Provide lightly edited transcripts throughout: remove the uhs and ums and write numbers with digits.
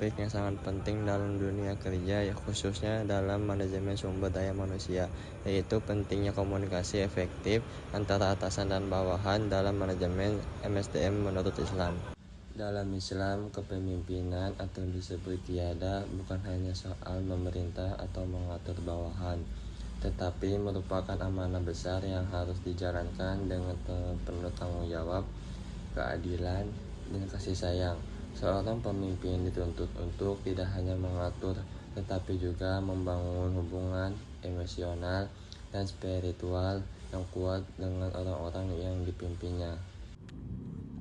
topik yang sangat penting dalam dunia kerja, khususnya dalam manajemen sumber daya manusia, yaitu pentingnya komunikasi efektif antara atasan dan bawahan dalam manajemen MSDM menurut Islam. Dalam Islam, kepemimpinan atau disebut qiyada bukan hanya soal memerintah atau mengatur bawahan, tetapi merupakan amanah besar yang harus dijalankan dengan penuh tanggung jawab, keadilan, dan kasih sayang. Seorang pemimpin dituntut untuk tidak hanya mengatur, tetapi juga membangun hubungan emosional dan spiritual yang kuat dengan orang-orang yang dipimpinnya.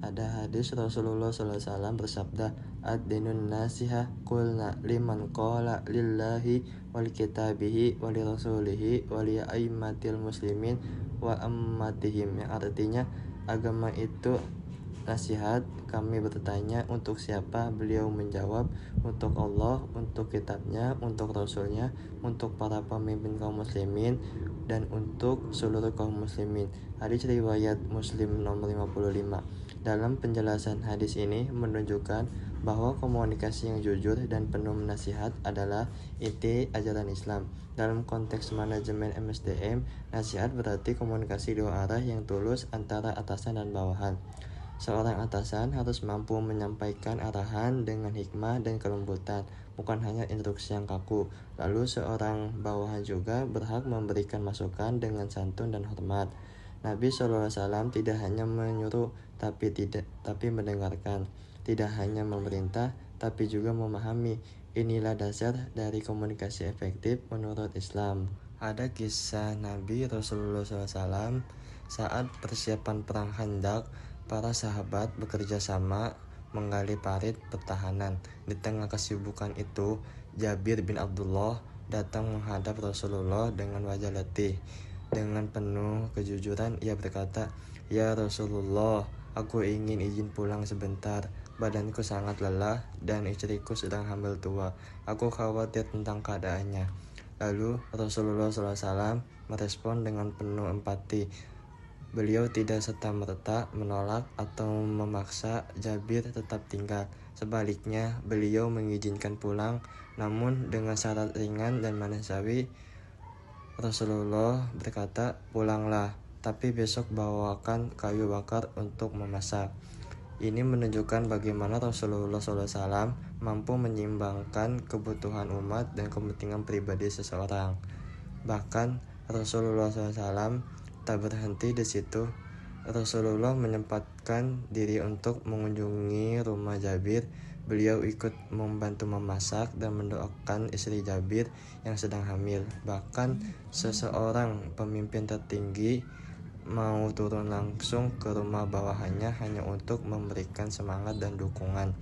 Ada hadis Rasulullah SAW bersabda, "Ad-dinun nasiha qulna liman qala lillahi wal kitabihi wali rasulihi wali aimmatil muslimin wa ammatihim," yang artinya agama itu nasihat. Kami bertanya, untuk siapa? Beliau menjawab, untuk Allah, untuk kitabnya, untuk rasulnya, untuk para pemimpin kaum muslimin, dan untuk seluruh kaum muslimin. Hadis riwayat Muslim nomor 55. Dalam penjelasan hadis ini menunjukkan bahwa komunikasi yang jujur dan penuh nasihat adalah inti ajaran Islam. Dalam konteks manajemen MSDM, nasihat berarti komunikasi dua arah yang tulus antara atasan dan bawahan. Seorang atasan harus mampu menyampaikan arahan dengan hikmah dan kelembutan, bukan hanya instruksi yang kaku. Lalu seorang bawahan juga berhak memberikan masukan dengan santun dan hormat. Nabi SAW tidak hanya menyuruh tapi mendengarkan, tidak hanya memerintah tapi juga memahami. Inilah dasar dari komunikasi efektif menurut Islam. Ada kisah Nabi Rasulullah SAW saat persiapan perang Khandaq. Para sahabat bekerja sama menggali parit pertahanan. Di tengah kesibukan itu, Jabir bin Abdullah datang menghadap Rasulullah dengan wajah letih. Dengan penuh kejujuran ia berkata, "Ya Rasulullah, aku ingin izin pulang sebentar. Badanku sangat lelah dan istriku sedang hamil tua. Aku khawatir tentang keadaannya." Lalu Rasulullah SAW merespon dengan penuh empati. Beliau tidak serta-merta menolak atau memaksa Jabir tetap tinggal. Sebaliknya, beliau mengizinkan pulang, namun dengan syarat ringan dan manusiawi. Rasulullah berkata, "Pulanglah, tapi besok bawakan kayu bakar untuk memasak." Ini menunjukkan bagaimana Rasulullah SAW mampu menyeimbangkan kebutuhan umat dan kepentingan pribadi seseorang. Bahkan Rasulullah SAW tak berhenti di situ. Rasulullah menyempatkan diri untuk mengunjungi rumah Jabir. Beliau ikut membantu memasak dan mendoakan istri Jabir yang sedang hamil. Bahkan seseorang pemimpin tertinggi mau turun langsung ke rumah bawahannya hanya untuk memberikan semangat dan dukungan.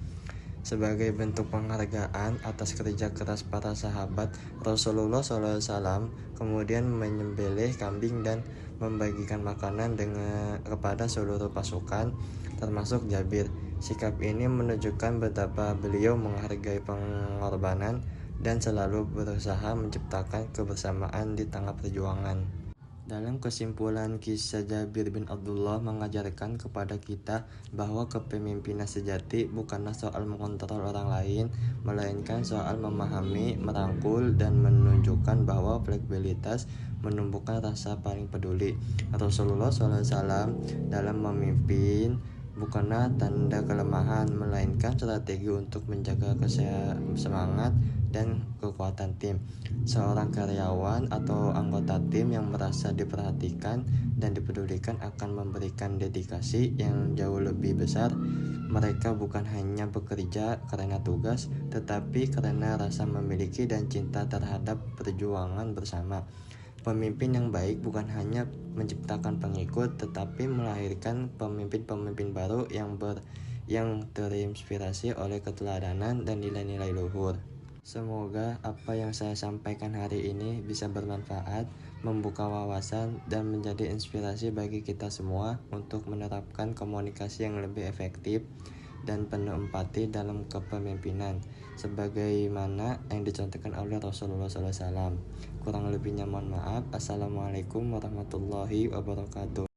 Sebagai bentuk penghargaan atas kerja keras para sahabat, Rasulullah SAW kemudian menyembelih kambing dan membagikan makanan kepada seluruh pasukan, termasuk Jabir. Sikap ini menunjukkan betapa beliau menghargai pengorbanan dan selalu berusaha menciptakan kebersamaan di tengah perjuangan. Dalam kesimpulan, kisah Jabir bin Abdullah mengajarkan kepada kita bahwa kepemimpinan sejati bukanlah soal mengontrol orang lain, melainkan soal memahami, merangkul, dan menunjukkan bahwa fleksibilitas menumbuhkan rasa paling peduli. Rasulullah SAW dalam memimpin bukanlah tanda kelemahan, melainkan strategi untuk menjaga semangat dan kekuatan tim. Seorang karyawan atau anggota tim yang merasa diperhatikan dan dipedulikan akan memberikan dedikasi yang jauh lebih besar. Mereka bukan hanya bekerja karena tugas, tetapi karena rasa memiliki dan cinta terhadap perjuangan bersama. Pemimpin yang baik bukan hanya menciptakan pengikut, tetapi melahirkan pemimpin-pemimpin baru yang terinspirasi oleh keteladanan dan nilai-nilai luhur. Semoga apa yang saya sampaikan hari ini bisa bermanfaat, membuka wawasan, dan menjadi inspirasi bagi kita semua untuk menerapkan komunikasi yang lebih efektif dan penuh empati dalam kepemimpinan, sebagaimana yang dicontohkan oleh Rasulullah SAW. Kurang lebihnya mohon maaf. Assalamualaikum warahmatullahi wabarakatuh.